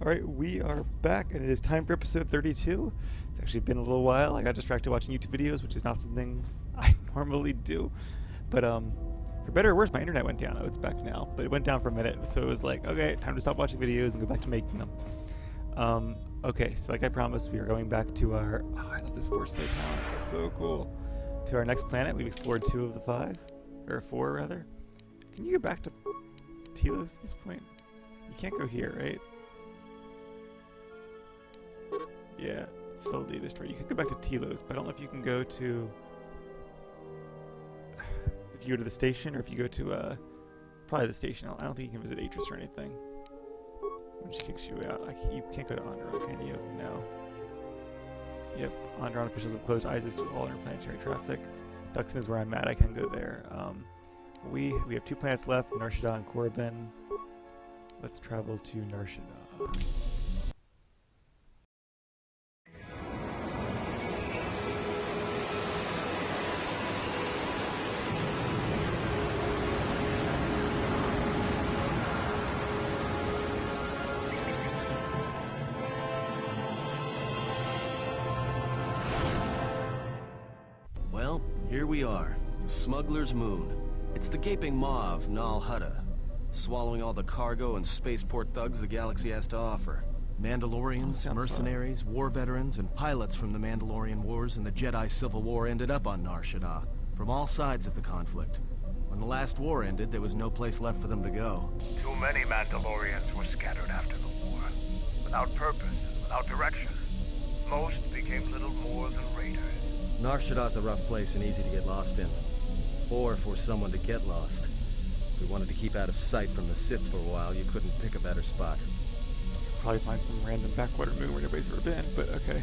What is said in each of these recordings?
Alright, we are back, and it is time for episode 32. It's actually been a little while. I got distracted watching YouTube videos, which is not something I normally do. But, for better or worse, my internet went down. Oh, it's back now. But it went down for a minute, so it was like, okay, time to stop watching videos and go back to making them. Okay, so like I promised, we are going back to our... Oh, I love this Force Sight talent. That's so cool. To our next planet. We've explored 2 of the 5. Or 4, rather. Can you get back to Telos at this point? You can't go here, right? Yeah, facility destroyed. You could go back to Telos, but I don't know if you can go to... If you go to the station, or if you go to, probably the station. I don't think you can visit Atris or anything. When she kicks you out. You can't go to Onderon, can you? No. Yep, Onderon officials have closed ISIS to all interplanetary traffic. Duxon is where I'm at. I can go there. We have 2 planets left, Narshada and Korriban. Let's travel to Narshada. Well, here we are, the Smuggler's Moon. It's the gaping maw of Nal Hutta, swallowing all the cargo and spaceport thugs the galaxy has to offer. Mandalorians, mercenaries, war veterans, and pilots from the Mandalorian Wars and the Jedi Civil War ended up on Nar Shaddaa, from all sides of the conflict. When the last war ended, there was no place left for them to go. Too many Mandalorians were scattered after the war, without purpose and without direction. Most became little more than raiders. Nar Shaddaa's a rough place and easy to get lost in. Or for someone to get lost. If we wanted to keep out of sight from the Sith for a while, you couldn't pick a better spot. Probably find some random backwater moon where nobody's ever been, but okay.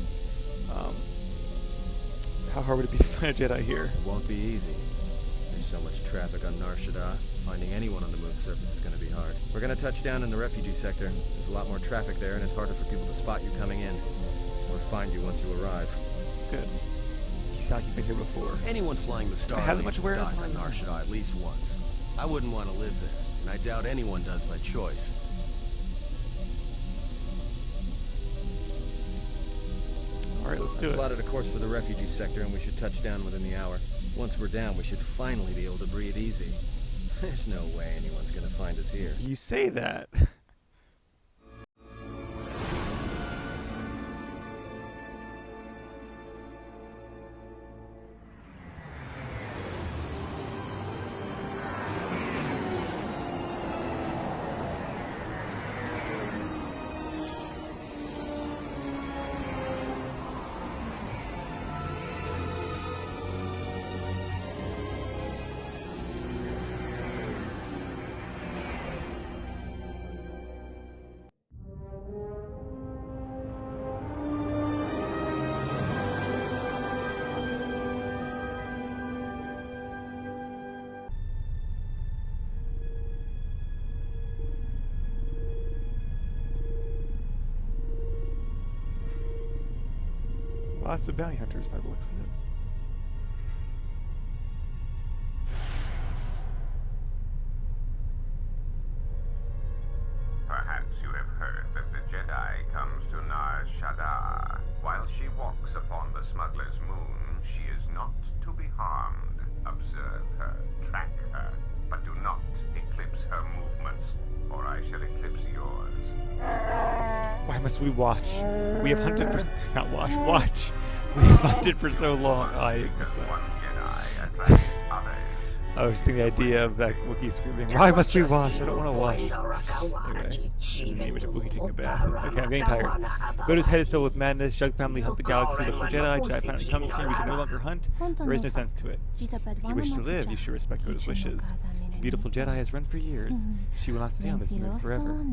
How hard would it be to find a Jedi here? It won't be easy. There's so much traffic on Nar Shaddaa. Finding anyone on the moon's surface is going to be hard. We're going to touch down in the refugee sector. There's a lot more traffic there, and it's harder for people to spot you coming in. Or find you once you arrive. Good. You sound like you've been here before. Anyone flying the Star Have Alliance much has awareness docked on on Nar Shaddaa at least once. I wouldn't want to live there, and I doubt anyone does by choice. Alright, let's do it. Plotted a course for the refugee sector, and we should touch down within the hour. Once we're down, we should finally be able to breathe easy. There's no way anyone's gonna find us here. You say that. Lots of bounty hunters by the looks of it. Perhaps you have heard that the Jedi comes to Nar Shaddaa. While she walks upon the Smuggler's Moon, she is not to be harmed. Observe her, track her, but do not eclipse her movements, or I shall eclipse yours. Why must we watch? We have hunted for... Not watch. We have hunted for so long. I missed that. One Jedi attracts others. I was thinking the idea of that Wookiee screaming, why must we watch? I don't want to watch. Anyway, an image of Wookiee taking a bath. Okay, I'm getting tired. Godo's head is filled with madness. Shug family hunt the galaxy, look for Jedi. Jedi planet comes here, we can no longer hunt. There is no sense to it. If you wish to live, you should respect Godo's wishes. The beautiful Jedi has run for years. She will not stay on this moon forever.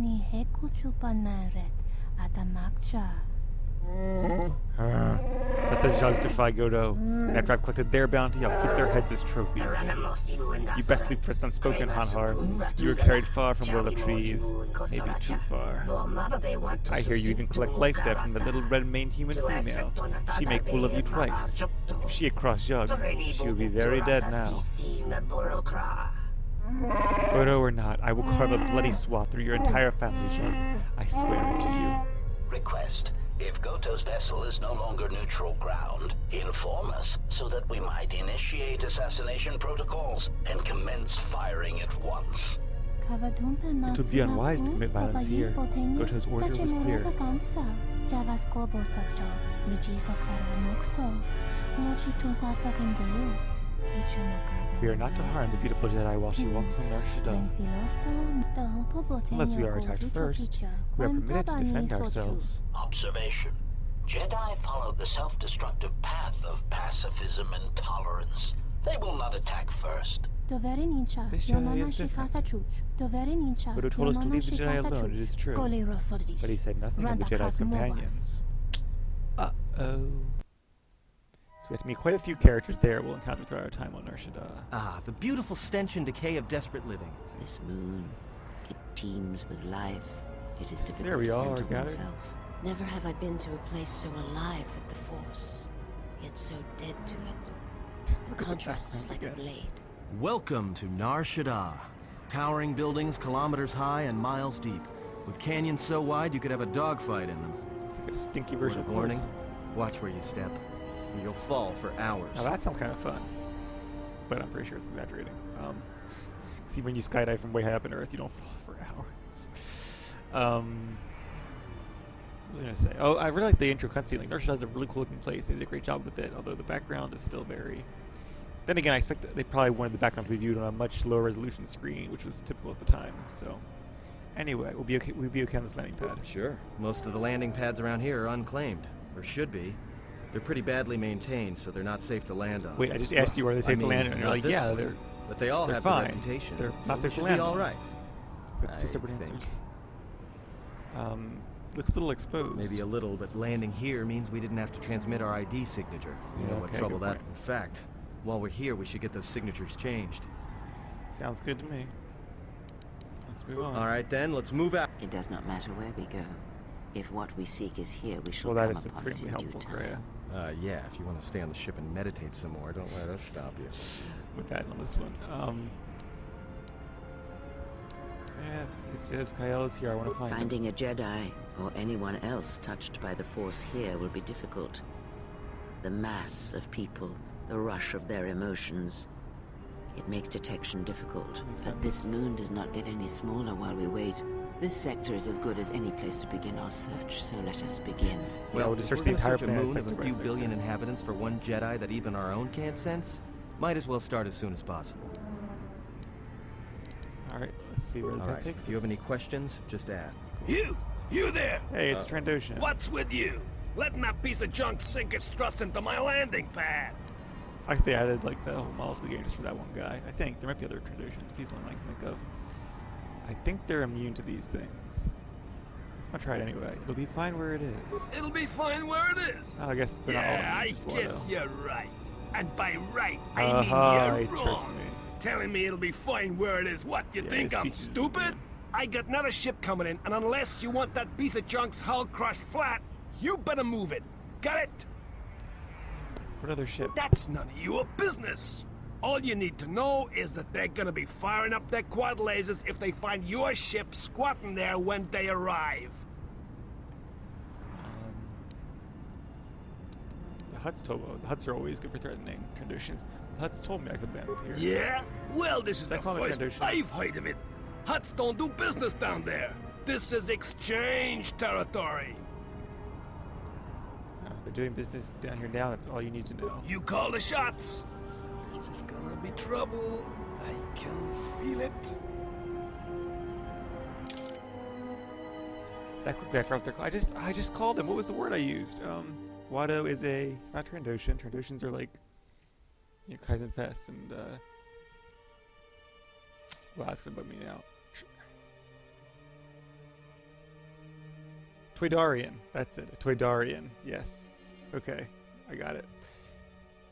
Let the Zhugs defy Godo. And after I've collected their bounty, I'll keep their heads as trophies. You best leave first unspoken, Hanhar. You were carried far from World of Trees. Maybe too far. I hear you even collect life debt from the little red-maned human female. She made fool of you twice. If she had crossed Zhugs, she would be very dead now. KotOR or not, I will carve a bloody swath through your entire family, Shark. I swear it to you. Request. If Goto's vessel is no longer neutral ground, inform us so that we might initiate assassination protocols and commence firing at once. It would be unwise to commit violence here. Goto's order was clear. We are not to harm the beautiful Jedi while she walks on Nar Shaddaa. Unless we are attacked first, we are permitted to defend ourselves. Observation. Jedi follow the self-destructive path of pacifism and tolerance. They will not attack first. This Jedi is different. Goto told us to leave the Jedi alone, it is true. But he said nothing of the Jedi's companions. Uh-oh. So we have to meet quite a few characters there we'll encounter throughout our time on Nar Shaddaa. Ah, the beautiful stench and decay of desperate living. This moon, it teems with life. It is difficult There we to are, center gathered. oneself. Never have I been to a place so alive with the Force, yet so dead to it. The contrast is like a blade. Welcome to Nar Shaddaa. Towering buildings kilometers high and miles deep. With canyons so wide you could have a dogfight in them. It's like a stinky Word version of of warning, Coruscant. watch where you step. Or you'll fall for hours. Now that sounds kind of fun. But I'm pretty sure it's exaggerating. See, when you skydive from way high up in Earth, you don't fall for hours. What was I gonna say? Oh, I really like the intro cutscene. Like, Nar Shaddaa is a really cool looking place. They did a great job with it, although the background is still very... Then again, I expect that they probably wanted the background to be viewed on a much lower resolution screen, which was typical at the time, so... Anyway, we'll be okay on this landing pad. Sure. Most of the landing pads around here are unclaimed. Or should be. They're pretty badly maintained, so they're not safe to land on. Wait, I just asked you were they safe to land on, and you're not like, this yeah, one, they're... But they all they're have fine. the reputation. They're so not we safe to should land be on. all right. That's two separate I think. answers. Looks a little exposed. Maybe a little, but landing here means we didn't have to transmit our ID signature. You know what Okay, trouble good that. point. In fact, while we're here, we should get those signatures changed. Sounds good to me. Let's move on. All right, then, let's move out. It does not matter where we go. If what we seek is here, we shall Well, that come is upon it supremely in due helpful, Kreia. time. Yeah, if you want to stay on the ship and meditate some more, don't let us stop you. With that on this one. Yeah, if Jez Kyle is here, I want to find him. Finding a Jedi or anyone else touched by the Force here will be difficult. The mass of people, the rush of their emotions. It makes detection difficult, Makes but sense. this moon does not get any smaller while we wait. This sector is as good as any place to begin our search, so let us begin. Well, we'll if just we're search the gonna entire search a planet moon of sector a by few sector. billion inhabitants for one Jedi that even our own can't sense, might as well start as soon as possible. Alright, let's see where All that right, takes if you have us. any questions, just ask. You there! Hey, it's Trandoshan. What's with you? Letting that piece of junk sink its struts into my landing pad. I think they added like the whole model to the game just for that one guy. I think there might be other Trandoshans. Please don't I can think of. I think they're immune to these things. I'll try it anyway. It'll be fine where it is. It'll be fine where it is. Oh, I guess they're not all Yeah, I immune, just guess Watto. you're right. And by right, I He mean tricked you're wrong. me. Telling me it'll be fine where it is. What, you Yeah, think this I'm piece is stupid? immune. I got another ship coming in, and unless you want that piece of junk's hull crushed flat, you better move it. Got it? What other ship? That's none of your business. All you need to know is that they're gonna be firing up their quad lasers if they find your ship squatting there when they arrive. The Huts are always good for threatening Trandoshans. The Huts told me I could land here. Yeah? Well, this is Did I the call it first Trandoshan? I've heard of it. Huts don't do business down there. This is exchange territory. They're doing business down here now. That's all you need to know. You call the shots. This is gonna be trouble. I can feel it. That quickly, I forgot what they're called. I just called him. What was the word I used? Watto is a. It's not Trandoshan. Trandoshans are like, you know, Kaizen Fest and. Wow, that's gonna bug me now. Toydarian. That's it. A Toydarian. Yes. Okay, I got it.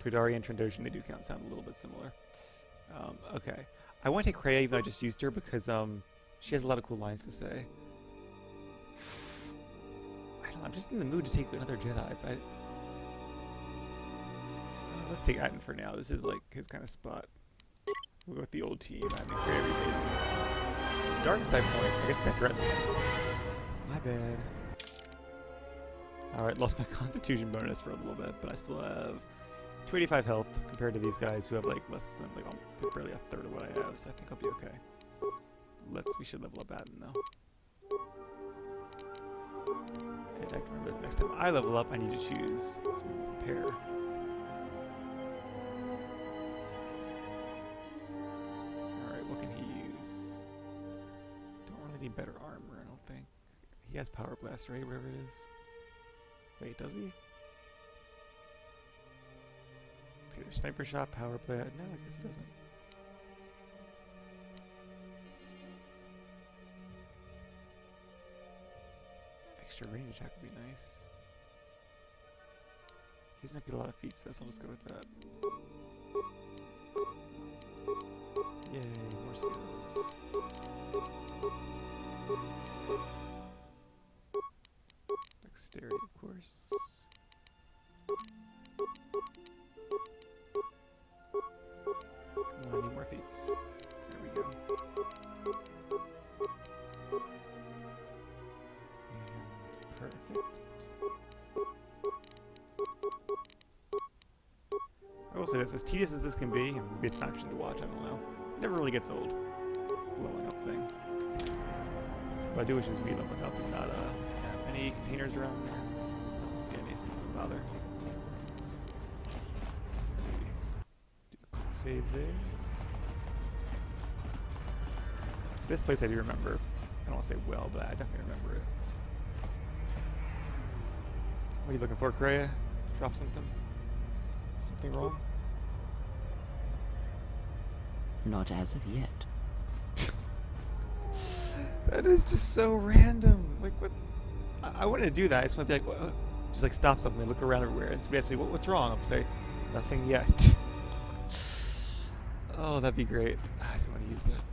Toydarian and Trandoshan, they do sound a little bit similar. Okay. I want to take Kreia even though I just used her because she has a lot of cool lines to say. I don't know, I'm just in the mood to take another Jedi, but let's take Atten for now. This is like his kind of spot. We'll go with the old team. I think for everything. Dark side points. I guess I threatened them. My bad. Alright, lost my constitution bonus for a little bit, but I still have 285 health compared to these guys who have like less than like barely a third of what I have, so I think I'll be okay. We should level up Aden though. And I have to remember that next time I level up, I need to choose some repair. Alright, what can he use? Don't really need better armor, I don't think. He has Power Blast, right? Whatever it is. Wait, does he? Let's get a Sniper Shot, Power Blast. No, I guess he doesn't. Extra range attack would be nice. He's not getting a lot of feats though, so I'll just go with that. Yay, more skills. Dexterity, of course. Come on, I need more feats. There we go. Perfect. I will say this, as tedious as this can be, and maybe it's an option to watch, I don't know. It never really gets old. The leveling up thing. But I do wish it was me leveling up and not any containers around there. I don't see any, so don't bother. Do a quick save there. This place I do remember. I don't want to say well, but I definitely remember it. What are you looking for, Kreia? Drop something? Something wrong? Not as of yet. That is just so random. Like, what? I wouldn't do that. I just want to be like, what? Just like stop something, look around everywhere, and somebody asks me, what's wrong? I'll say, nothing yet. Oh, that'd be great. I just want to use that.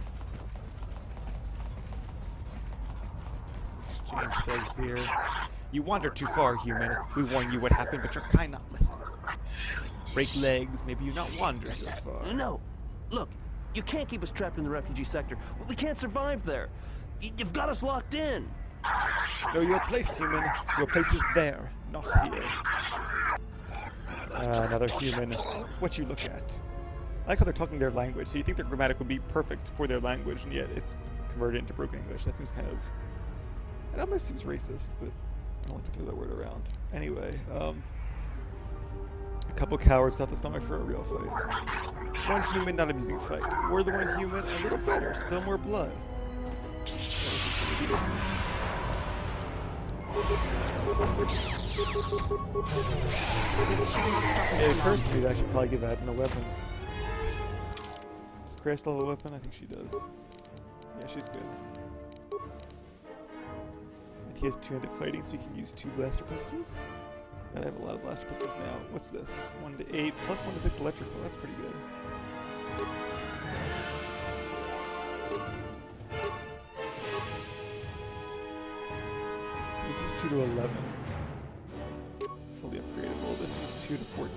Some exchange slugs here. You wander too far, human. We warn you what happened, but you're kind not listening. Break legs, maybe you not wander so far. No, look, you can't keep us trapped in the refugee sector. We can't survive there. You've got us locked in. Know your place, human. Your place is there, not here. Another human. What you look at? I like how they're talking their language, so you think their grammatic would be perfect for their language, and yet it's converted into broken English. That seems kind of... It almost seems racist, but I don't like to throw that word around. Anyway, a couple cowards thought the stomach for a real fight. One human, not amusing fight. We're the one human, a little better, spill more blood. It occurs to me that I should probably give Aden a weapon. Does Kreia still have a weapon? I think she does. Yeah, she's good. And he has two-handed fighting, so he can use 2 blaster pistols. And I have a lot of blaster pistols now. What's this? 1 to 8 plus 1 to 6 electrical. That's pretty good. So this is 2 to 11. Fully upgradable. This is 2 to 14.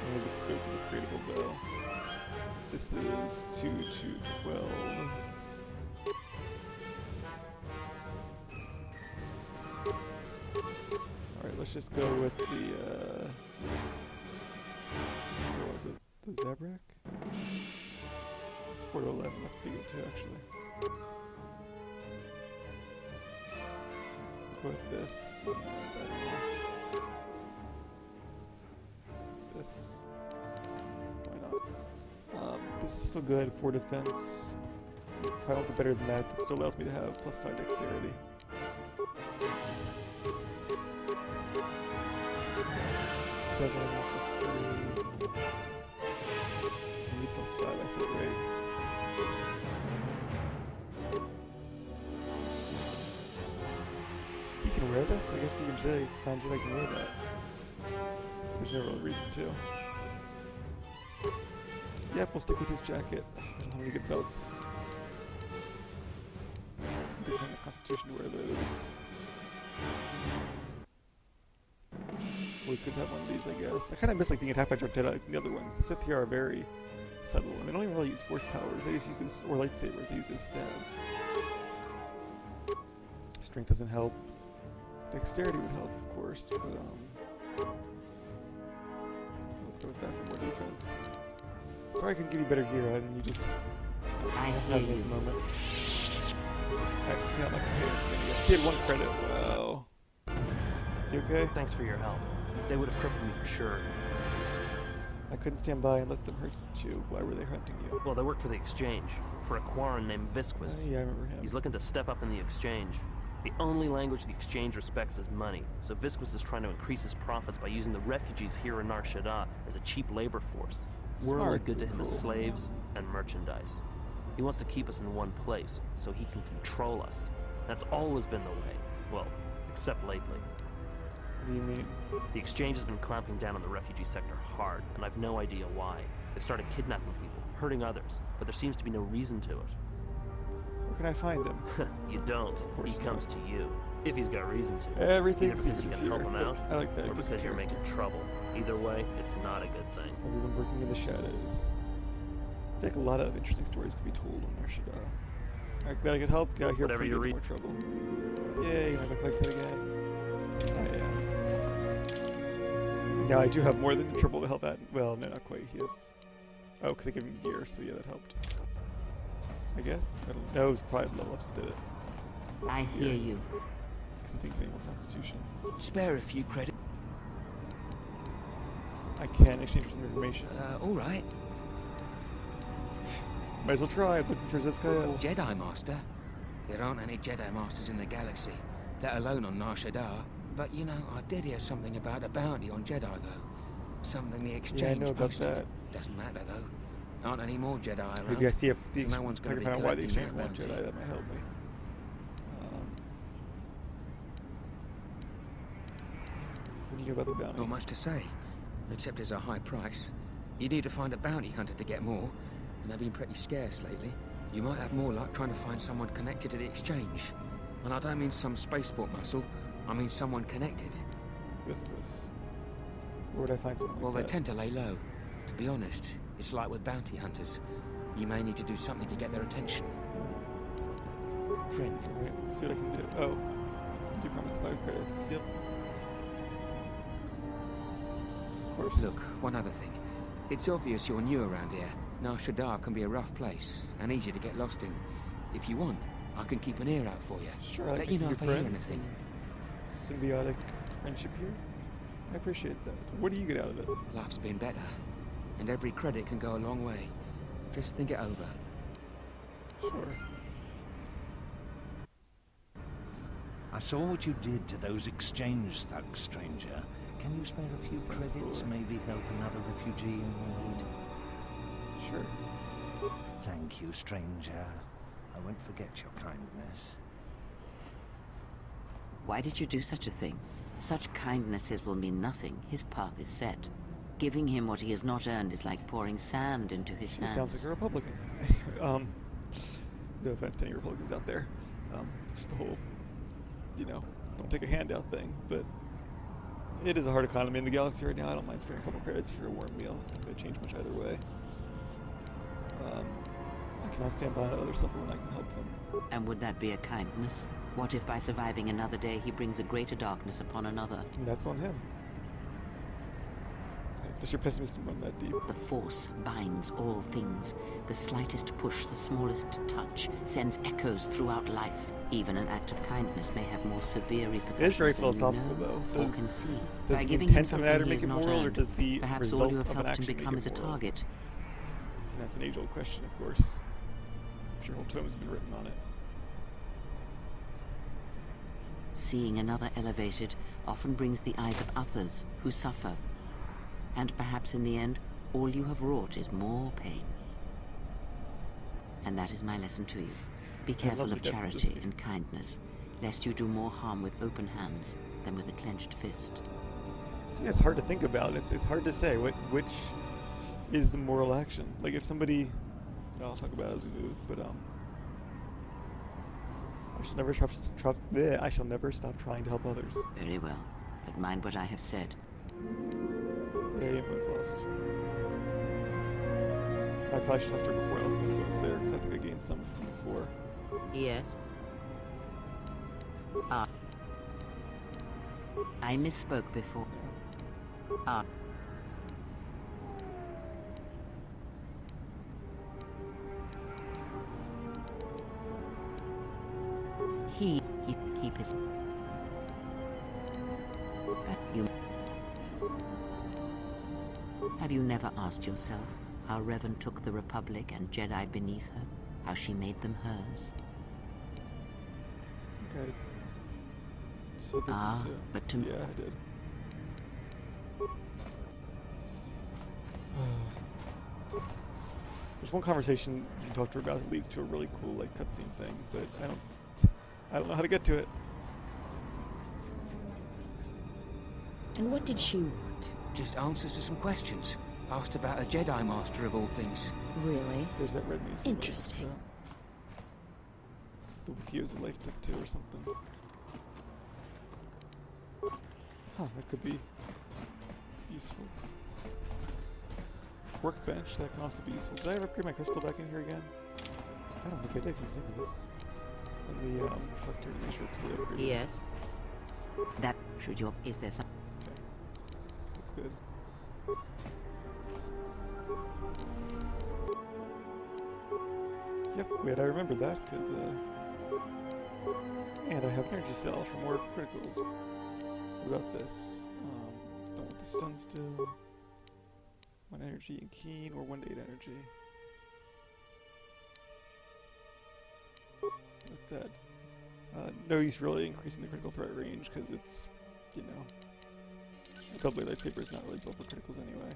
Only the scope is upgradable though. This is 2 to 12. Alright, let's just go with the, what was it? The Zabrak? It's 4 to 11, that's pretty good too, actually. Go with this, and I don't know. This. Why not? This is still good, 4 defense. Probably won't get better than that, that still allows me to have plus 5 dexterity. +7, +3. Maybe +5, I said right. You can wear this? I guess even Jedi can wear that. There's no real reason to. Yep, we'll stick with his jacket. I don't have any good belts. Didn't have a constitution to wear those. Always good to have one of these, I guess. I kind of miss like being attacked by Dark Jedi like the other ones. The Sith here are very subtle, and they don't even really use force powers. They just use those, or lightsabers. They use those stabs. Strength doesn't help. Dexterity would help, of course, but let's go with that for more defense. Sorry I couldn't give you better gear, and you just I don't hear have it at you. the moment. Actually, not like a He had 1 credit. Wow. You okay? Thanks for your help. They would have crippled me for sure. I couldn't stand by and let them hurt you. Why were they hunting you? Well, they work for the Exchange, for a Quarren named Visquis. Yeah, I remember him. He's looking to step up in the Exchange. The only language the Exchange respects is money, so Visquis is trying to increase his profits by using the refugees here in Nar Shaddaa as a cheap labor force. We're only Smart, good to him as cool. slaves and merchandise. He wants to keep us in one place, so he can control us. That's always been the way. Well, except lately. What do you mean? The Exchange has been clamping down on the refugee sector hard, and I've no idea why. They've started kidnapping people, hurting others, but there seems to be no reason to it. Where can I find him? You don't. course He not. comes to you, if he's got reason to. Everything's Either because you secret can help here, him but out, I like that. or It gives because you you're character. making trouble. Either way, it's not a good thing. Everyone working in the shadows. I feel like a lot of interesting stories could be told on Nar Shaddaa. Alright, glad I could help. Got here Whatever before you you get read. more trouble. Yay, my backlight's hit again. Now I do have more than trouble to help at. Well, no, not quite. He is. Oh, because they gave him gear, so yeah, that helped. I guess? I don't know. It was probably level ups that did it. I hear you. Because he didn't get any more constitution. Spare a few credits. I can exchange for some information. All right. Might as well try. I'm looking for Zizkaya. Jedi Master. There aren't any Jedi Masters in the galaxy, let alone on Nar Shaddaa. But you know, I did hear something about a bounty on Jedi, though. Something the Exchange Yeah, I know about posted. that. Doesn't matter, though. Aren't any more Jedi around. Maybe I see if the So no one's I gonna can be find out why the collecting exchange that want bounty. Jedi. That might help me. What do you know about the bounty? Not much to say, except it's a high price. You need to find a bounty hunter to get more, and they've been pretty scarce lately. You might have more luck trying to find someone connected to the Exchange. And I don't mean some spaceport muscle, I mean someone connected. Visquis. Where would I find someone Well, like they that? tend to lay low. To be honest, it's like with bounty hunters. You may need to do something to get their attention. Friend, Alright, let's see what I can do. Oh, you do promise 5 credits. Yep. Of course. look, one other thing. It's obvious you're new around here. Nar Shaddaa can be a rough place, and easy to get lost in. If you want, I can keep an ear out for you. Sure, I like Let you know making if I new hear friends. anything. Symbiotic friendship here. I appreciate that. What do you get out of it? Life's been better, and every credit can go a long way. Just think it over. Sure. I saw what you did to those exchange thugs, stranger. Can you spare a few Sounds credits, cool. maybe help another refugee in need? Sure. Thank you, stranger. I won't forget your kindness. Why did you do such a thing? Such kindnesses will mean nothing. His path is set. Giving him what he has not earned is like pouring sand into his She hands. sounds like a Republican. No offense to any Republicans out there. Just the whole, don't take a handout thing. But it is a hard economy in the galaxy right now. I don't mind sparing a couple credits for a warm meal. It's not going to change much either way. I cannot stand by other stuff when I can help them. And would that be a kindness? What if by surviving another day he brings a greater darkness upon another? And that's on him. Does your pessimism run that deep? The Force binds all things. The slightest push, the smallest touch, sends echoes throughout life. Even an act of kindness may have more severe repercussions. It is very than you philosophical, know though. or can see. Does By the giving him intent of an something matter he make has it not moral, or earned, does the perhaps all result you have of an helped him action make become it is a moral? target. And that's an age-old question, of course. I'm sure whole tomes have been written on it. Seeing another elevated often brings the eyes of others who suffer. And perhaps in the end, all you have wrought is more pain. And that is my lesson to you. Be careful lovely of depth of charity listening. and kindness, lest you do more harm with open hands than with a clenched fist. So yeah, it's hard to think about. It's hard to say which is the moral action. Like if somebody, I'll talk about it as we move, but I shall never stop trying to help others. Very well, but mind what I have said. Yeah, influence lost. I probably should have to before I lost influence there, because I think I gained some from before. Yes. I misspoke before. No. He keep his. Have you never asked yourself how Revan took the Republic and Jedi beneath her? How she made them hers? I think I said this one too. But to yeah, I did. There's one conversation you can talk to her about that leads to a really cool like cutscene thing, but I don't know how to get to it. And what did she want? Just answers to some questions. Asked about a Jedi Master of all things. Really? There's that red meat. Interesting. The wiki was a life tip too or something. Huh, that could be useful. Workbench, that can also be useful. Did I ever upgrade my crystal back in here again? I don't think I did, can you think of it? Let me talk to her to make sure it's fully upgraded. Yes. That should your is there some Okay. That's good. Yep, wait, I remembered that, because, and I have an energy cell for more criticals. What about this? Don't want the stun still. 1 energy and keen, or 1 to 8 energy. Like that. No use really increasing the critical threat range, because it's, you know, a double lightsaber is not really built for criticals anyway.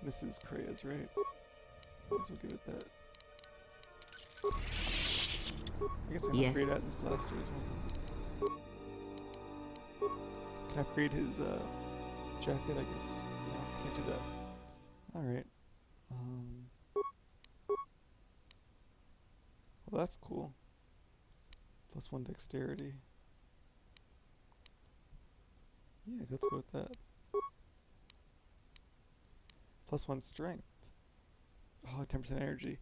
This is Krea's, right? Might as well give it that. I guess I can upgrade Atton's blaster as well. Can I upgrade his jacket? I guess. No, can't do that. Alright. Well, that's cool. +1 dexterity. Yeah, let's go with that. +1 strength. Oh, 10% energy.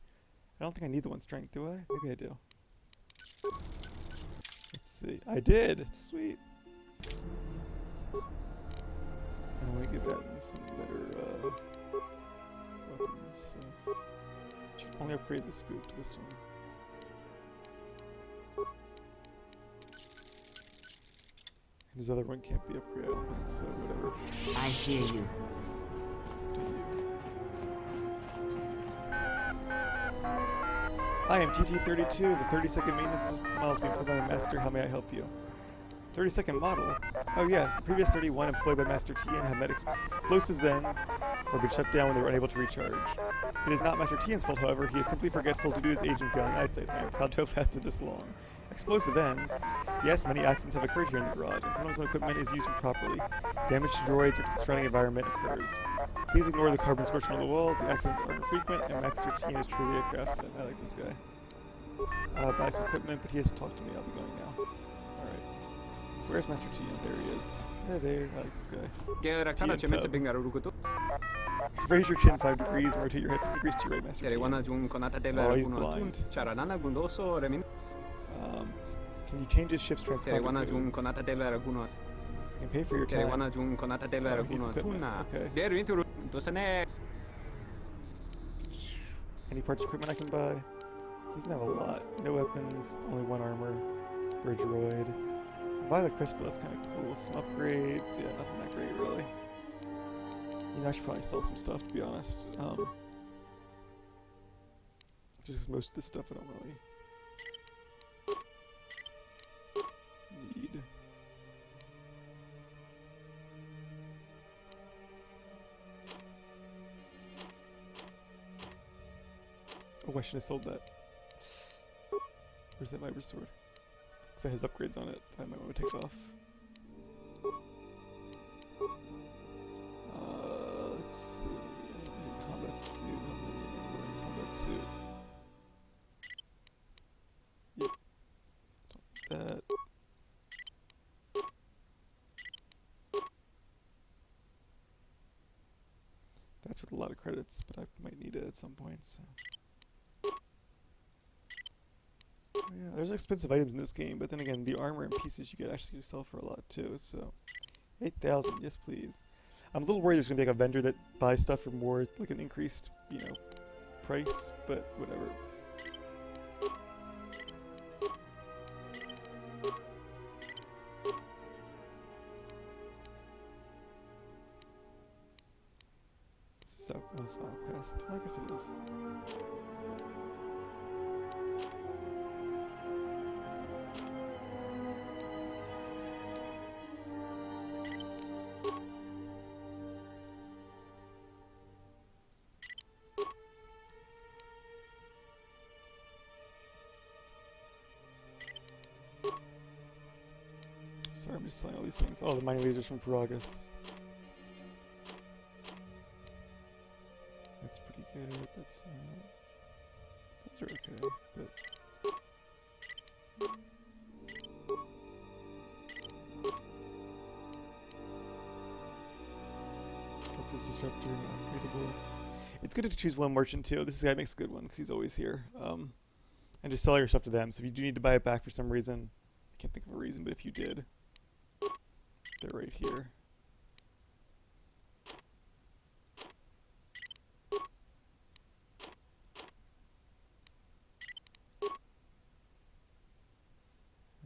I don't think I need the 1 strength, do I? Maybe I do. Let's see. I did! Sweet! I want to give that some better weapons stuff. Should only upgrade the scoop to this one. And his other one can't be upgraded, I don't think, so whatever. I hear you. Do you? Hi, I'm TT32, the 30-second maintenance system model to be employed by my master. How may I help you? 30-second model? Oh yes, the previous 31 employed by Master Tian have met explosives ends or been shut down when they were unable to recharge. It is not Master Tian's fault, however. He is simply forgetful due to his age and failing eyesight. I am proud to have lasted this long. Explosive ends? Yes, many accidents have occurred here in the garage, and sometimes when equipment is used improperly, damage to droids or to the surrounding environment occurs. Please ignore the carbon scorching on the walls. The accidents are infrequent, and Master Tian is truly a craftsman. I like this guy. Buy some equipment, but he hasn't talked to me. I'll be going now. Alright. Where's Master Tian? There he is. Hey there, I like this guy. Raise your chin 5 degrees and rotate your head 5 degrees to your right, Master Tian. Oh, he's blind. Can you change his ship's transponder codes? You can pay for your time. Oh, he needs equipment. Okay. Any parts equipment I can buy? He doesn't have a lot. No weapons, only 1 armor for a droid. I'll buy the crystal, that's kind of cool. Some upgrades, yeah, nothing that great really. You know, I should probably sell some stuff to be honest. Just 'cause most of this stuff I don't really need. Oh, I should have sold that. Where's that Viper sword? Because that has upgrades on it that I might want to take off. Let's see. Combat suit. Combat suit. Yep. That. That's with lot of credits, but I might need it at some point. So. Oh, yeah, there's expensive items in this game, but then again, the armor and pieces you get actually sell for a lot too. So, 8,000, yes please. I'm a little worried there's gonna be like a vendor that buys stuff for more, like an increased, price, but whatever. So, oh, it's not outcast. Well, I guess it is. Sorry, I'm just selling all these things. Oh, the mining lasers from Paragus. That's pretty good. That's those are okay, but that's his disruptor, upgradable. It's good to choose one merchant too. This guy makes a good one because he's always here. And just sell your stuff to them. So if you do need to buy it back for some reason, I can't think of a reason, but if you did, they're right here.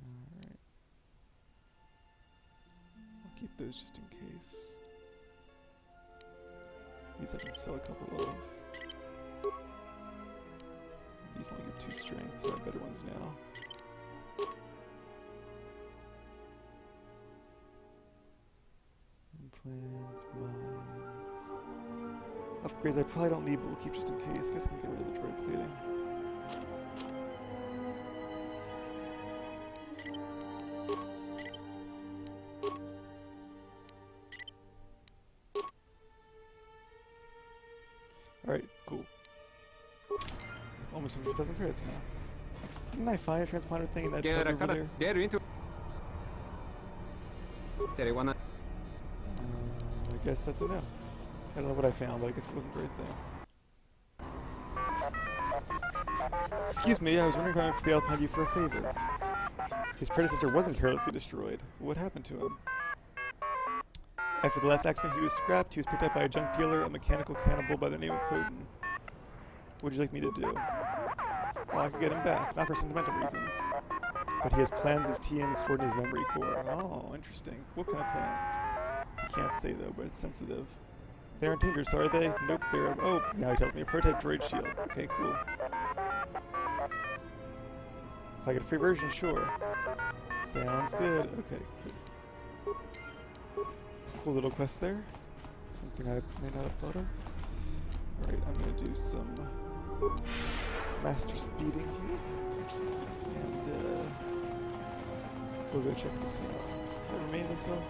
Alright. I'll keep those just in case. These I can sell a couple of. These only give 2 strength, so I have better ones now. Implants, mines. Upgrades I probably don't need, but we'll keep just in case. I guess I can get rid of the droid plating. Alright, cool. Almost 100,000 credits now. Didn't I find a transponder thing in that tub over there? I guess that's it now. I don't know what I found, but I guess it wasn't the right thing. Excuse me, I was wondering if I might be able to find you for a favor. His predecessor wasn't carelessly destroyed. What happened to him? After the last accident, he was scrapped. He was picked up by a junk dealer, a mechanical cannibal by the name of KotOR. What would you like me to do? Well, I could get him back, not for sentimental reasons. But he has plans of TNs stored in his memory core. Oh, interesting. What kind of plans? He can't say though, but it's sensitive. They aren't dangerous, are they? Nope, they're... Oh, now he tells me a prototype droid shield. Okay, cool. If I get a free version, sure. Sounds good. Okay, good. Cool little quest there. Something I may not have thought of. Alright, I'm gonna do some master speeding here. And we'll go check this out. Does that remain this up?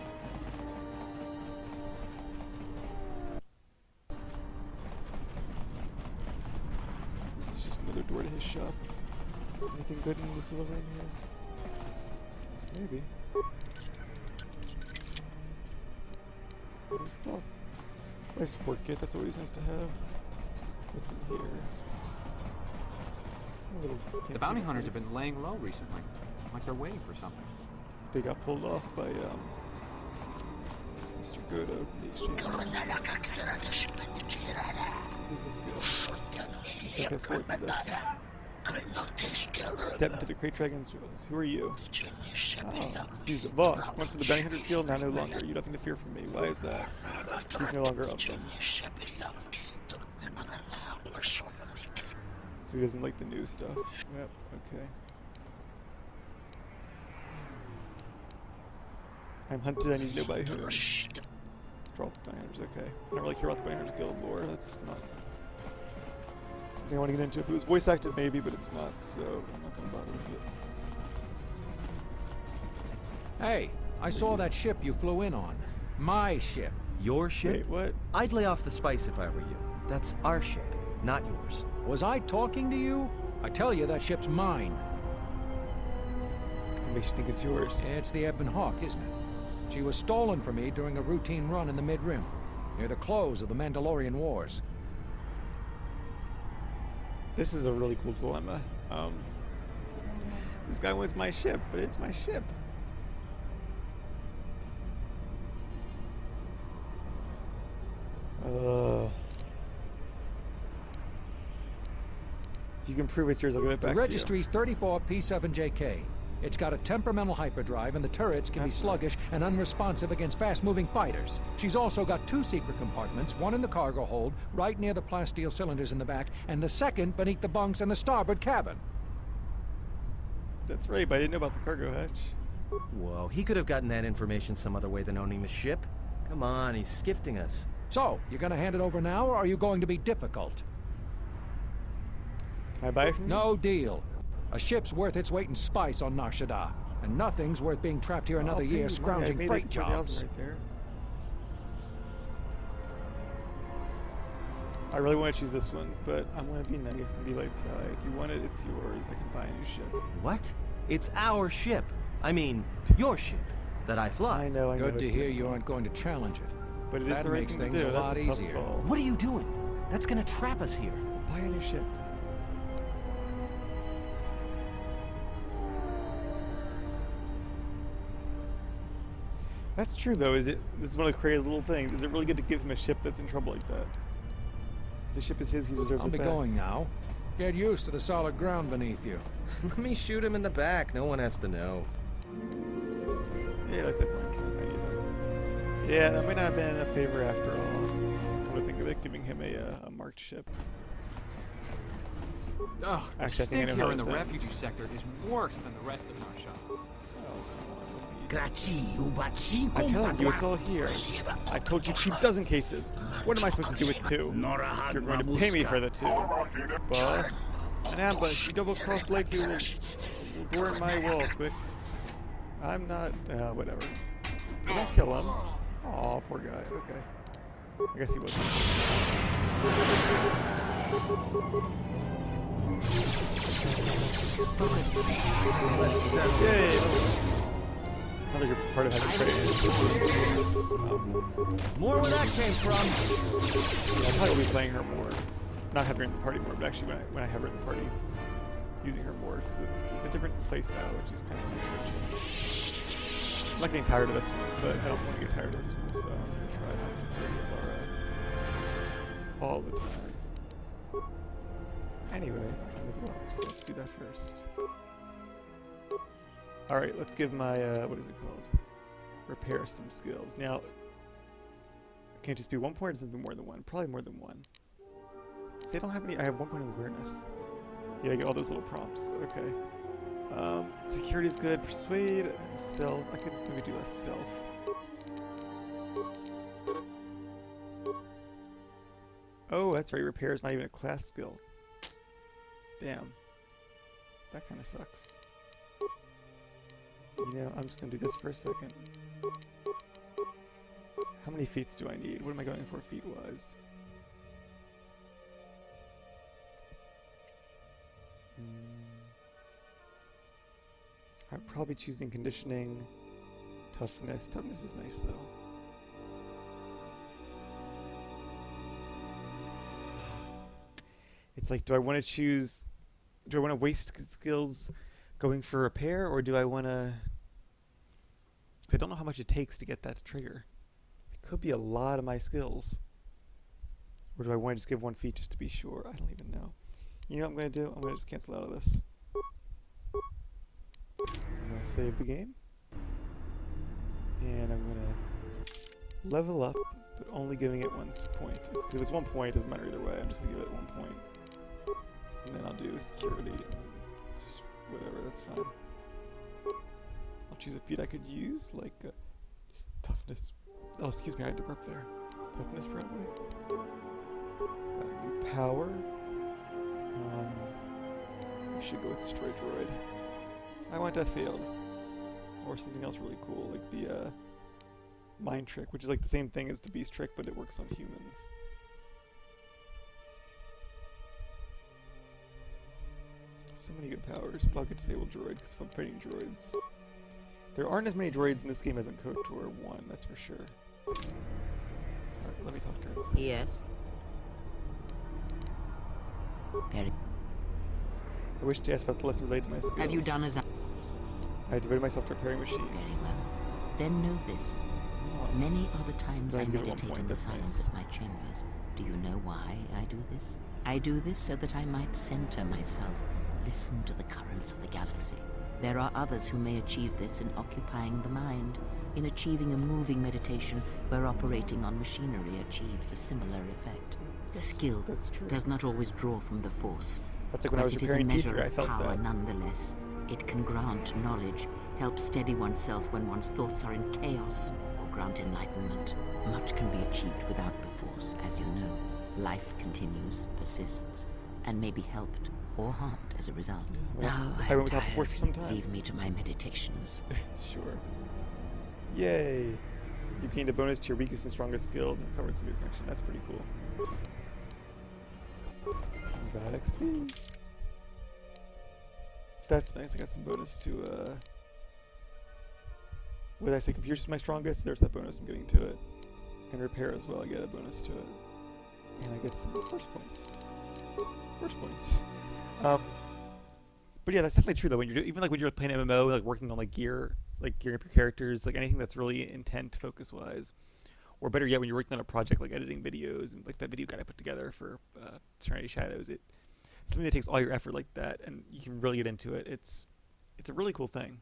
This is just another door to his shop. Anything good in the silver in here? Maybe. Oh, nice support kit, that's always nice to have. What's in here? The bounty hunters have been laying low recently, like they're waiting for something. They got pulled off by Mr. Goto from the exchange. Who's this guy? I think I scored for this. Step into the Crate Dragon's jaws. Who are you? Oh, he's a boss. Once in the Bounty Hunters Guild, now no longer. You have nothing to fear from me. Why is that? He's no longer of them. So he doesn't like the new stuff. Yep, okay. I'm hunted, I need to know by whom. Draw the Bounty Hunters, okay. I don't really care about the Bounty Hunters Guild lore, that's not something I want to get into. If it was voice acted, maybe, but it's not, so I'm not going to bother with it. Hey, I saw that ship you flew in on. My ship. Your ship? Wait, what? I'd lay off the spice if I were you. That's our ship, not yours. Was I talking to you? I tell you, that ship's mine. What makes you think it's yours? It's the Ebon Hawk, isn't it? She was stolen from me during a routine run in the Mid-Rim, near the close of the Mandalorian Wars. This is a really cool dilemma. This guy wants my ship, but it's my ship. If you can prove it's yours, I'll give it back to you. The registry's 34 P7JK. It's got a temperamental hyperdrive, and the turrets can be sluggish and unresponsive against fast-moving fighters. She's also got 2 secret compartments, one in the cargo hold, right near the plasteel cylinders in the back, and the second beneath the bunks in the starboard cabin. That's right, but I didn't know about the cargo hatch. Whoa, he could have gotten that information some other way than owning the ship. Come on, he's skifting us. So, you gonna hand it over now, or are you going to be difficult? Can I buy it from you? No deal. A ship's worth its weight in spice on Nar Shaddaa, and nothing's worth being trapped here another year scrounging freight jobs. Right there. I really want to choose this one, but I'm going to be nice and be light side. If you want it, it's yours. I can buy a new ship. What? It's our ship. I mean, your ship that I fly. I know. Good to hear you aren't going to challenge it. But it is the right thing to do. That's a tough call. What are you doing? That's going to trap us here. Buy a new ship. That's true, though. This is one of the craziest little things. Is it really good to give him a ship that's in trouble like that? If the ship is his, he deserves it back. I'll be going now. Get used to the solid ground beneath you. Let me shoot him in the back. No one has to know. Yeah, that's that point. It's not tiny, though. Yeah, that might not have been a favor after all. Come to think of it, giving him a marked ship. Ugh, the Actually, stink here in the refugee sector is worse than the rest of Nar Shaddaa. I'm telling you, it's all here. I told you 2 dozen cases. What am I supposed to do with 2? You're going to pay me for the 2. Boss. An ambush. You double-crossed leg, you will burn my walls, quick. I'm not... whatever. Don't kill him. Aw, poor guy. Okay. I guess he wasn't. Yay! Another good part of having trade. More where that came from. Yeah, I'll probably be playing her more. Not having her in the party more, but actually when I have her in the party, using her more, because it's a different playstyle, which is kind of nice for change. I'm not getting tired of this one, but I don't want to get tired of this one, so I'm going to try not to play Laura all the time. Anyway, I can level up, so let's do that first. Alright, let's give my, what is it called? Repair some skills. Now, can it just be 1 point or something more than 1? Probably more than 1. See, I don't have any, I have 1 point of awareness. Yeah, I get all those little prompts. Okay. Security is good. Persuade, stealth. I could maybe do less stealth. Oh, that's right. Repair is not even a class skill. Damn. That kind of sucks. You know, I'm just going to do this for a second. How many feats do I need? What am I going for feet-wise? I'm probably choosing conditioning, toughness. Toughness is nice, though. It's like, do I want to waste skills going for repair, or do I want to... I don't know how much it takes to get that to trigger. It could be a lot of my skills. Or do I want to just give 1 feat just to be sure? I don't even know. You know what I'm going to do? I'm going to just cancel out of this. I'm going to save the game. And I'm going to level up, but only giving it 1 point. Because if it's 1 point, it doesn't matter either way. I'm just going to give it 1 point. And then I'll do security. Whatever, that's fine. I'll choose a feat I could use, like toughness. Oh, excuse me, I had to burp there. Toughness, probably. New power. I should go with Destroy Droid. I want Death Field. Or something else really cool, like the Mind Trick, which is like the same thing as the Beast Trick, but it works on humans. So many good powers. Pocket Disable Droid, because if I'm fighting droids. There aren't as many droids in this game as in KotOR 1, that's for sure. Alright, let me talk to her and see. Yes. Very. I wish to ask about the lesson related to my skills. Have you done as I devoted myself to repairing machines. Very well. Then know this. Many are the times I meditate in the silence of my chambers. Do you know why I do this? I do this so that I might center myself, listen to the currents of the galaxy. There are others who may achieve this in occupying the mind, in achieving a moving meditation where operating on machinery achieves a similar effect. Skill does not always draw from the Force. That's like when I was repairing teacher, I felt power that. Nonetheless. It can grant knowledge, help steady oneself when one's thoughts are in chaos, or grant enlightenment. Much can be achieved without the Force, as you know. Life continues, persists, and may be helped or harmed as a result. Well, Now I I'm went without the Force for some time. Leave me to my meditations. Sure. Yay! You gained a bonus to your weakest and strongest skills and recovered some of your connection. That's pretty cool. Got XP. So that's nice. I got some bonus to, what did I say? Computers is my strongest. There's that bonus I'm getting to it. And repair as well. I get a bonus to it. And I get some force points. Force points. But yeah, that's definitely true though. When you're even like when you're playing MMO, like working on like gearing up your characters, like anything that's really intent focus-wise, or better yet, when you're working on a project like editing videos and like that video guide I put together for Serenity Shadows, it's something that takes all your effort like that, and you can really get into it. It's a really cool thing.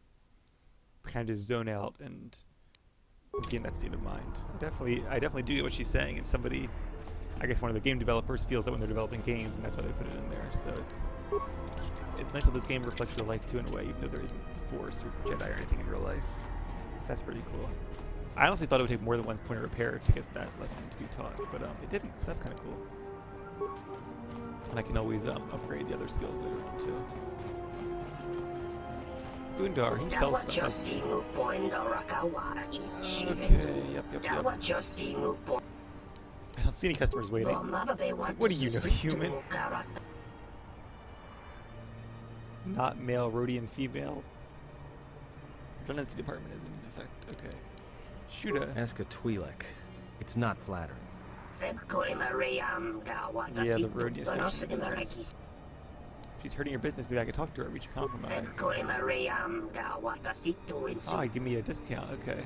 Kind of just zone out and be in that state of mind. I definitely do get what she's saying, and somebody, I guess one of the game developers feels that when they're developing games, and that's why they put it in there. So it's nice that this game reflects real life too in a way, even though there isn't the Force or Jedi or anything in real life. So that's pretty cool. I honestly thought it would take more than one point of repair to get that lesson to be taught, but it didn't, so that's kind of cool. And I can always upgrade the other skills later on too. Undar, he sells stuff. Okay, yep. I don't see any customers waiting. What do you know, human? Not male, Rhodian female. Redundancy department is in effect. Okay. Shuda. Ask a Twi'lek. It's not flattering. Yeah, the Rhodian station business. If she's hurting your business, maybe I could talk to her, reach a compromise. Ah, give me a discount. Okay.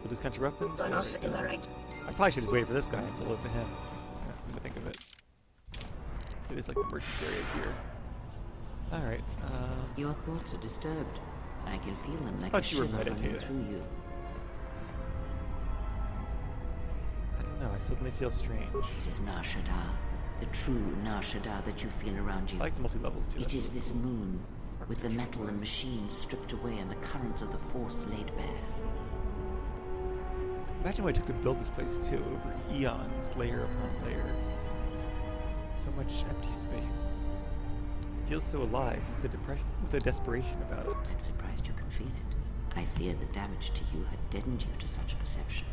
We'll discount your weapons? Right. I probably should just wait for this guy and sell it to him. Yeah, come to think of it. It is like the merchant's area here. Alright, Your thoughts are disturbed. I can feel them like I a thought you were shiver running meditating. through you. I don't know, I suddenly feel strange. It is Nar Shaddaa, the true Nar Shaddaa that you feel around you. I like the multi-levels too. It is this moon, with the metal and machines stripped away and the currents of the Force laid bare. Imagine what it took to build this place too, over eons, layer upon layer. So much empty space. It feels so alive, with a desperation about it. I'm surprised you can feel it. I fear the damage to you had deadened you to such perceptions.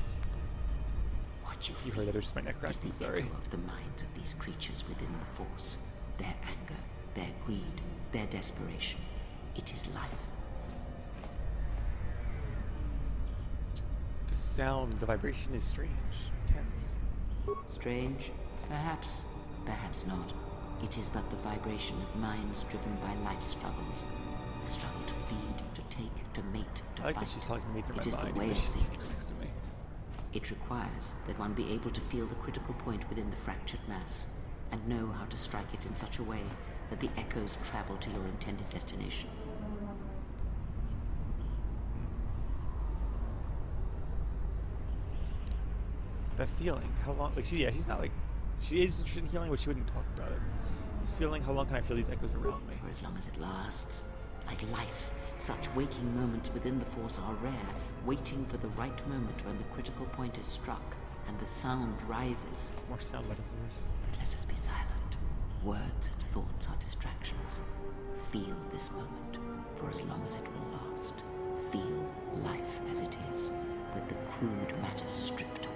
What you heard that, it was just my neck cracking, sorry. Echo of the minds of these creatures within the Force. Their anger, their greed, their desperation. It is life. The sound, the vibration is strange, tense. Strange? Perhaps. Perhaps not. It is but the vibration of minds driven by life struggles. The struggle to feed, to take, to mate, to I like fight. that she's talking to me through It my is mind, the way even of though she's standing things. next to me. It requires that one be able to feel the critical point within the fractured mass, and know how to strike it in such a way that the echoes travel to your intended destination. That feeling, how long, like she's not like, she is interested in healing, but she wouldn't talk about it. This feeling, how long can I feel these echoes around me? For as long as it lasts. Like life, such waking moments within the Force are rare, waiting for the right moment when the critical point is struck and the sound rises. More sound metaphors. But let us be silent. Words and thoughts are distractions. Feel this moment, for as long as it will last. Feel life as it is, with the crude matter stripped away.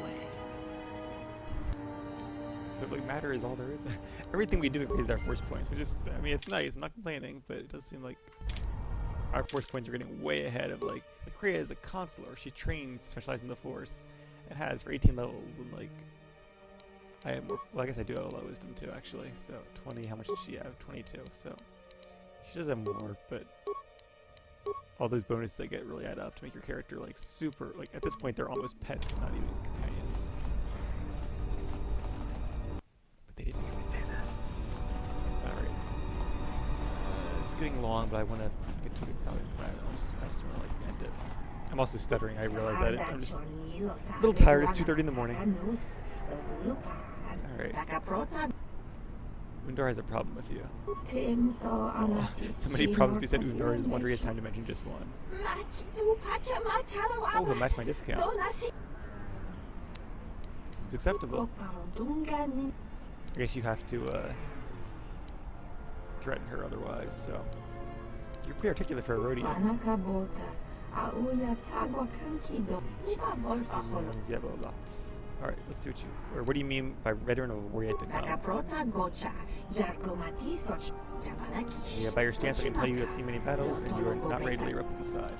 But like matter is all there is. Everything we do increases our force points. I mean, it's nice. I'm not complaining, but it does seem like our force points are getting way ahead of like Kreia is a consular. She trains specializing in the Force and has for 18 levels, and like I have more. Well, I guess I do have a lot of wisdom too, actually. So 20. How much does she have? 22. So She does have more, but all those bonuses that get really add up to make your character like super, like at this point they're almost pets, not even companions. But they didn't make me say that. Alright. This is getting long, but I want to get to it started. I just want to like end it. I'm also stuttering, I realize that. I'm just a little tired, it's 2:30 in the morning. Alright. Undar has a problem with you. Oh, so many problems because Undar is wondering he has time to mention just one. Oh, he'll match my discount. This is acceptable. I guess you have to threaten her otherwise, so. You're pretty articulate for a Rhodian. Yeah, blah, blah, blah. Alright, let's see what you... Or what do you mean by veteran of a war yet to come? Yeah, by your stance I can tell you have seen many battles and you are not ready to lay your weapons aside.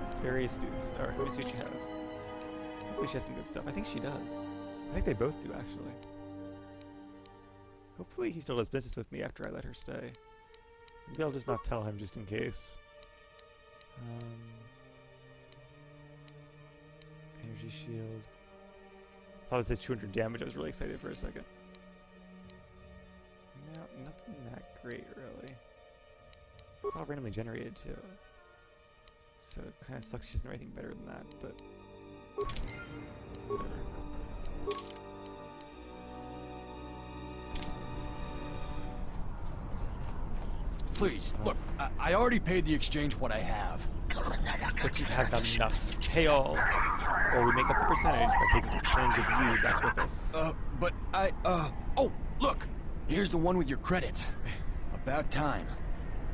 That's very astute. Alright, let me see what you have. Hopefully she has some good stuff. I think she does. I think they both do, actually. Hopefully he still does business with me after I let her stay. Maybe I'll just not tell him just in case. Energy shield. I thought it said 200 damage. I was really excited for a second. No, nothing that great, really. It's all randomly generated, too. So it kind of sucks she doesn't know anything better than that, but... whatever. Please, look, I already paid the exchange what I have. But you have enough. Pay all, or we make up the percentage by taking a percentage of you back with us. But oh, look! Here's the one with your credits. About time.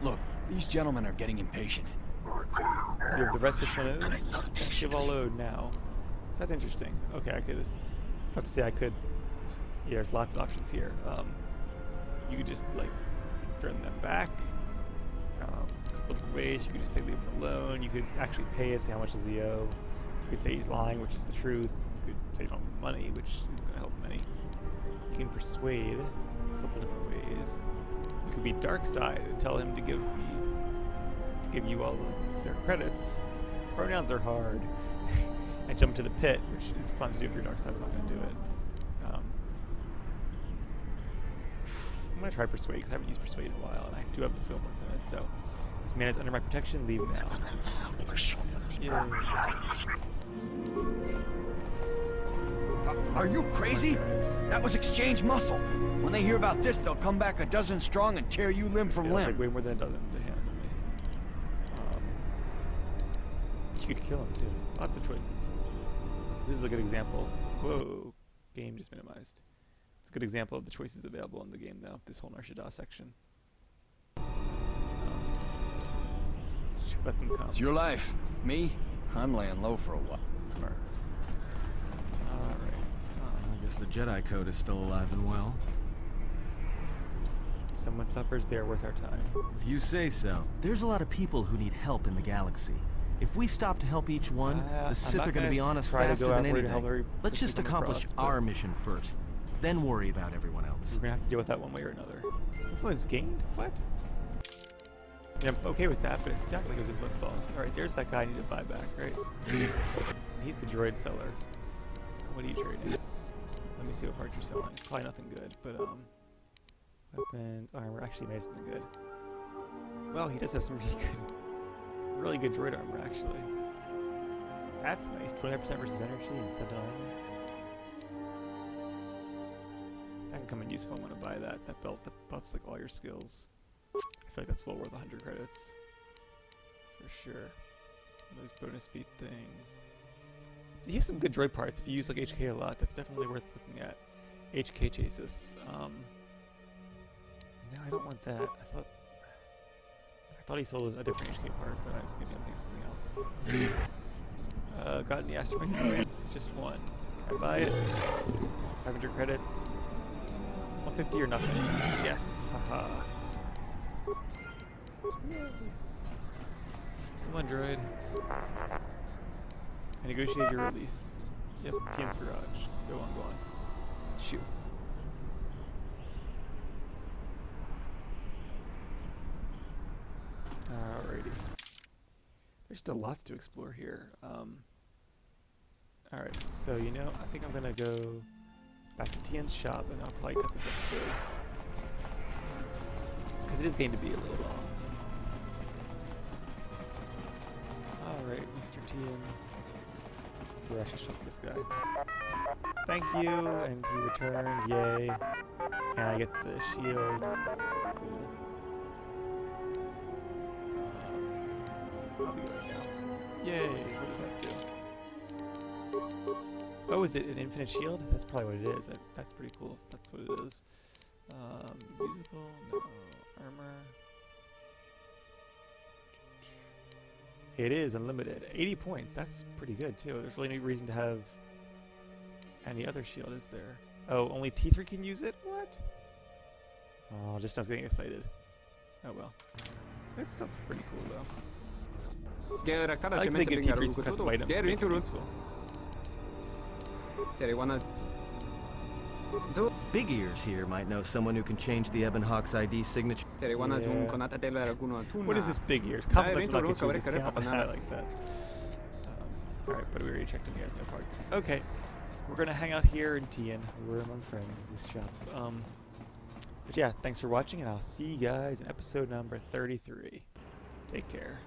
Look, these gentlemen are getting impatient. The rest this one is? Give all owed now. So that's interesting. Okay, I could... I have to say I could... Yeah, there's lots of options here. You could just, like, threaten them back. A couple different ways. You could just say leave him alone. You could actually pay it, say how much does he owe. You could say he's lying, which is the truth. You could say you don't have money, which isn't going to help many. You can persuade a couple different ways. You could be dark side and tell him to give you all of their credits. Pronouns are hard. I jump to the pit, which is fun to do if you're dark side. I'm not going to do it. I'm going to try persuade because I haven't used persuade in a while, and I do have the skill points in it. So this man is under my protection. Leave now. Are you crazy? That was exchange muscle. When they hear about this, they'll come back a dozen strong and tear you limb from limb. Like way more than a dozen to handle me. You could kill him too. Lots of choices. This is a good example. Whoa, game just minimized. It's a good example of the choices available in the game, though. This whole Nar Shaddaa section. Let them come. It's your life. Me, I'm laying low for a while. Smart. Alright. I guess the Jedi Code is still alive and well. If someone suffers, they are worth our time. If you say so. There's a lot of people who need help in the galaxy. If we stop to help each one, the Sith are going to be on us faster than anything. Let's just accomplish our mission first. Then worry about everyone else. We're gonna have to deal with that one way or another. Influence gained? What? Yeah, I'm okay with that, but it sounded like it was influence lost. Alright, there's that guy I need to buy back, right? He's the droid seller. What are you trading? Let me see what parts you're selling. Probably nothing good, but weapons, armor, actually maybe something good. Well, he does have some really good droid armor, actually. That's nice. 29% versus energy and 7 armor. That can come in useful. I'm gonna buy that. That belt that buffs like all your skills. I feel like that's well worth 100 credits. For sure. And those bonus feat things. He has some good droid parts. If you use like HK a lot, that's definitely worth looking at. HK chases. No, I don't want that. I thought he sold a different HK part, but maybe I'm thinking something else. Got any astromech credits? Just one. Can I buy it? 500 credits. 150 or nothing? Yes. Haha. Come on, droid. I negotiated your release. Yep, Tien's garage. Go on, go on. Shoot. Alrighty. There's still lots to explore here. Alright, so you know, I think I'm gonna go back to Tien's shop and I'll probably cut this episode. Because it is going to be a little long. Alright, Mr. Tien. We're actually shop this guy. Thank you, and he returned, yay. And I get the shield. Cool. I'll be right now. Yay, what does that do? Oh, is it an infinite shield? That's probably what it is. That's pretty cool if that's what it is. Usable? No. Armor? It is unlimited. 80 points. That's pretty good, too. There's really no reason to have any other shield, is there? Oh, only T3 can use it? What? Oh, just I was getting excited. Oh, well. It's still pretty cool, though. I like they give T3 some custom items to make it useful. Big Ears here might know someone who can change the Ebon Hawk's ID signature. Yeah. What is this Big Ears? Compliments will not get you a discount. I like that. Alright, but we already checked him. He has no parts. Okay. We're going to hang out here in Tien. We're among friends, this shop. But yeah, thanks for watching, and I'll see you guys in episode number 33. Take care.